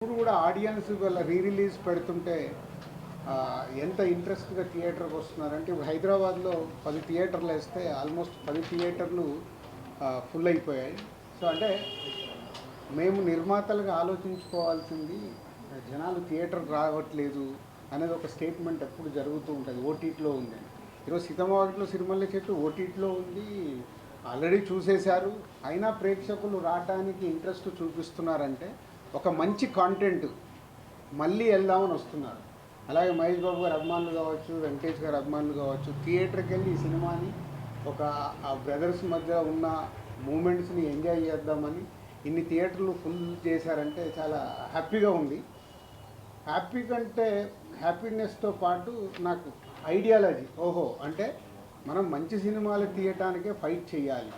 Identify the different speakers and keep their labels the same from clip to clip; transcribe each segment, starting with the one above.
Speaker 1: ఇప్పుడు కూడా ఆడియన్స్ వాళ్ళ రీ రిలీజ్ పెడుతుంటే ఎంత ఇంట్రెస్ట్గా థియేటర్కి వస్తున్నారంటే ఇప్పుడు హైదరాబాద్లో 10 థియేటర్లు వేస్తే ఆల్మోస్ట్ 10 థియేటర్లు ఫుల్ అయిపోయాయి. సో అంటే మేము నిర్మాతలుగా ఆలోచించుకోవాల్సింది జనాలు థియేటర్కి రావట్లేదు అనేది ఒక స్టేట్మెంట్ ఎప్పుడు జరుగుతూ ఉంటుంది. ఓటీటీలో ఉంది, ఈరోజు సీతమ్మవాకిట్లో సిరిమల్లె చెట్టు ఓటీటీలో ఉంది, ఆల్రెడీ చూసేశారు. అయినా ప్రేక్షకులు రావడానికి ఇంట్రెస్ట్ చూపిస్తున్నారంటే ఒక మంచి కాంటెంట్ మళ్ళీ వెళ్దామని వస్తున్నారు. అలాగే మహేష్ బాబు గారు అభిమానులు కావచ్చు, వెంకటేష్ గారు అభిమానులు కావచ్చు, థియేటర్కి వెళ్ళి ఈ సినిమాని ఒక ఆ బ్రదర్స్ మధ్య ఉన్న మూమెంట్స్ని ఎంజాయ్ చేద్దామని ఇన్ని థియేటర్లు ఫుల్ చేశారంటే చాలా హ్యాపీగా ఉంది. హ్యాపీ కంటే హ్యాపీనెస్తో పాటు నాకు ఐడియాలజీ, ఓహో అంటే మనం మంచి సినిమాలు తీయటానికే ఫైట్ చేయాలి,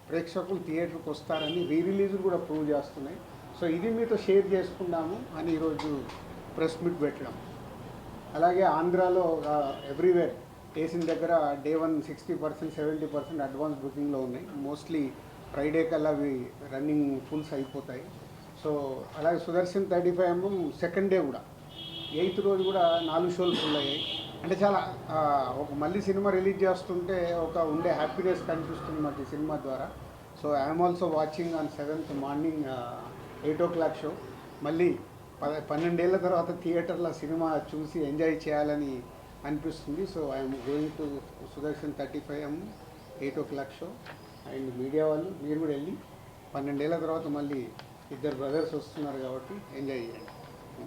Speaker 1: ప్రేక్షకులు థియేటర్కి వస్తారని రీ రిలీజులు కూడా ప్రూవ్ చేస్తున్నాయి. సో ఇది మీతో షేర్ చేసుకున్నాము అని ఈరోజు ప్రెస్ మీట్ పెట్టడం. అలాగే ఆంధ్రాలో ఎవ్రీవేర్ వేసిన దగ్గర డే 1 60% 70% అడ్వాన్స్ బుకింగ్లో ఉన్నాయి. మోస్ట్లీ ఫ్రైడే కల్లా అవి రన్నింగ్ ఫుల్స్ అయిపోతాయి. సో అలాగే సుదర్శన్ 35mm సెకండ్ డే కూడా 8th రోజు కూడా 4 షోలు ఫుల్ అయ్యాయి. అంటే చాలా ఒక మళ్ళీ సినిమా రిలీజ్ చేస్తుంటే ఒక ఉండే హ్యాపీనెస్ కనిపిస్తుంది మాకు ఈ సినిమా ద్వారా. So I'm also watching on 7th morning 8 o'clock show. మళ్ళీ 12 ఏళ్ళ తర్వాత థియేటర్లో సినిమా చూసి ఎంజాయ్ చేయాలని అనిపిస్తుంది. So I'm going to Sudarshan 35mm 8 o'clock show. And media వాళ్ళు మీరు కూడా వెళ్ళి 12 ఏళ్ళ తర్వాత మళ్ళీ ఇద్దరు బ్రదర్స్ వస్తున్నారు కాబట్టి ఎంజాయ్ చేయండి.